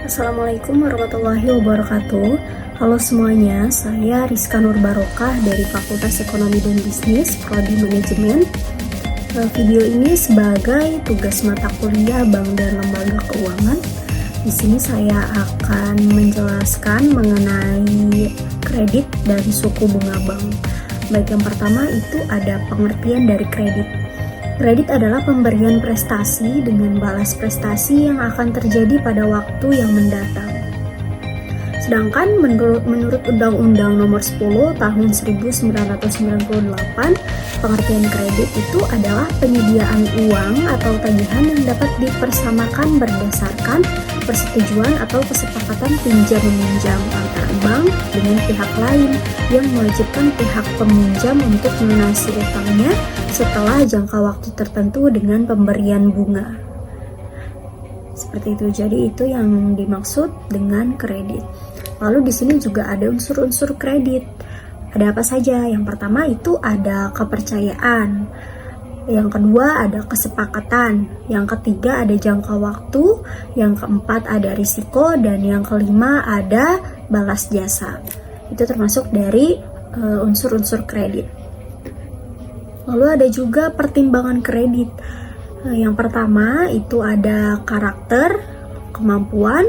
Assalamualaikum warahmatullahi wabarakatuh. Halo semuanya, saya Rizka Nur Barokah dari Fakultas Ekonomi dan Bisnis, Prodi Manajemen. Video ini sebagai tugas mata kuliah Bank dan Lembaga Keuangan. Di sini saya akan menjelaskan mengenai kredit dan suku bunga bank. Baik, yang pertama itu ada pengertian dari kredit. Kredit adalah pemberian prestasi dengan balas prestasi yang akan terjadi pada waktu yang mendatang. Sedangkan menurut Undang-Undang Nomor 10 Tahun 1998, pengertian kredit itu adalah penyediaan uang atau tagihan yang dapat dipersamakan berdasarkan persetujuan atau kesepakatan pinjam-meminjam antara bank dengan pihak lain yang mewajibkan pihak peminjam untuk melunasi utangnya setelah jangka waktu tertentu dengan pemberian bunga. Seperti itu. Jadi itu yang dimaksud dengan kredit. Lalu di sini juga ada unsur-unsur kredit. Ada apa saja? Yang pertama itu ada kepercayaan. Yang kedua ada kesepakatan. Yang ketiga ada jangka waktu. Yang keempat ada risiko. Dan yang kelima ada balas jasa. Itu termasuk dari unsur-unsur kredit. Lalu ada juga pertimbangan kredit. Yang pertama itu ada karakter, kemampuan,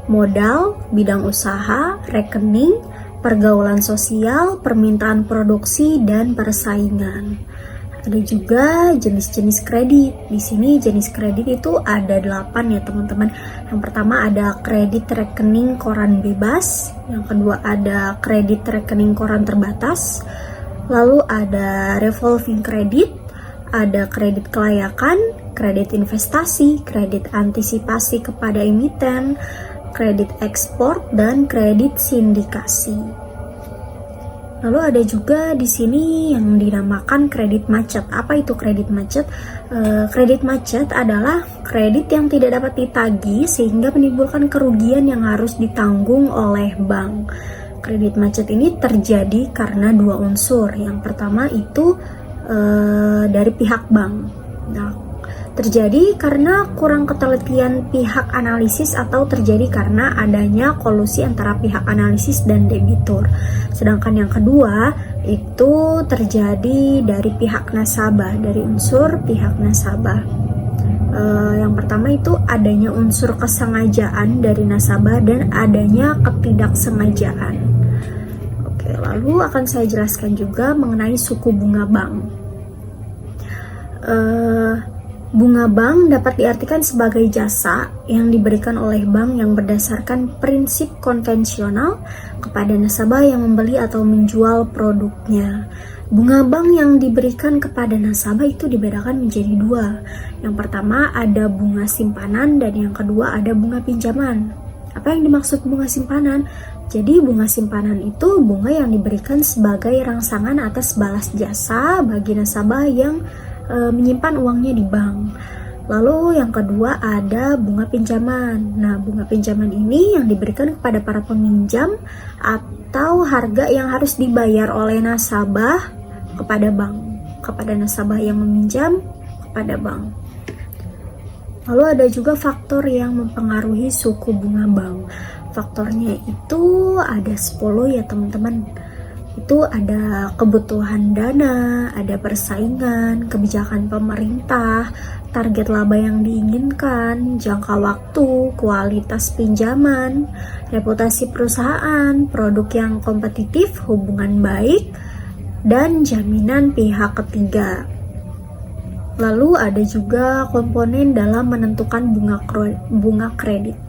modal, bidang usaha, rekening, pergaulan sosial, permintaan produksi, dan persaingan. Ada juga jenis-jenis kredit. Di sini jenis kredit itu ada 8 ya teman-teman. Yang pertama ada kredit rekening koran bebas. Yang kedua ada kredit rekening koran terbatas. Lalu ada revolving kredit, ada kredit kelayakan, kredit investasi, kredit antisipasi kepada emiten, kredit ekspor, dan kredit sindikasi. Lalu ada juga di sini yang dinamakan kredit macet. Apa itu kredit macet? Kredit macet adalah kredit yang tidak dapat ditagih sehingga menimbulkan kerugian yang harus ditanggung oleh bank. Kredit macet ini terjadi karena dua unsur. Yang pertama itu dari pihak bank. Nah, terjadi karena kurang ketelitian pihak analisis atau terjadi karena adanya kolusi antara pihak analisis dan debitur. Sedangkan yang kedua itu terjadi dari pihak nasabah, dari unsur pihak nasabah. Yang pertama itu adanya unsur kesengajaan dari nasabah dan adanya ketidaksengajaan. Oke, lalu akan saya jelaskan juga mengenai suku bunga bank. Bunga bank dapat diartikan sebagai jasa yang diberikan oleh bank yang berdasarkan prinsip konvensional kepada nasabah yang membeli atau menjual produknya. Bunga bank yang diberikan kepada nasabah itu dibedakan menjadi dua. Yang pertama ada bunga simpanan dan yang kedua ada bunga pinjaman. Apa yang dimaksud bunga simpanan? Jadi bunga simpanan itu bunga yang diberikan sebagai rangsangan atas balas jasa bagi nasabah yang menyimpan uangnya di bank. Lalu yang kedua ada bunga pinjaman. Nah, bunga pinjaman ini yang diberikan kepada para peminjam atau harga yang harus dibayar oleh nasabah kepada bank, kepada nasabah yang meminjam kepada bank. Lalu ada juga faktor yang mempengaruhi suku bunga bank. Faktornya itu ada 10 ya teman-teman. Itu ada kebutuhan dana, ada persaingan, kebijakan pemerintah, target laba yang diinginkan, jangka waktu, kualitas pinjaman, reputasi perusahaan, produk yang kompetitif, hubungan baik, dan jaminan pihak ketiga. Lalu ada juga komponen dalam menentukan bunga kredit.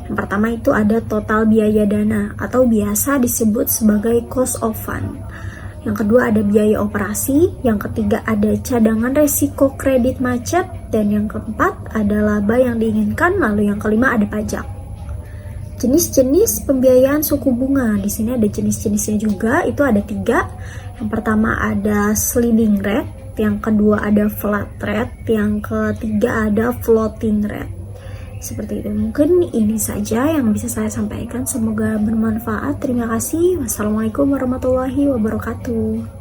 Yang pertama itu ada total biaya dana atau biasa disebut sebagai cost of fund. Yang kedua ada biaya operasi, yang ketiga ada cadangan resiko kredit macet, dan yang keempat ada laba yang diinginkan, lalu yang kelima ada pajak. Jenis-jenis pembiayaan suku bunga, di sini ada jenis-jenisnya juga, itu ada 3. Yang pertama ada sliding rate, yang kedua ada flat rate, yang ketiga ada floating rate. Seperti itu. Mungkin ini saja yang bisa saya sampaikan. Semoga bermanfaat. Terima kasih. Wassalamualaikum warahmatullahi wabarakatuh.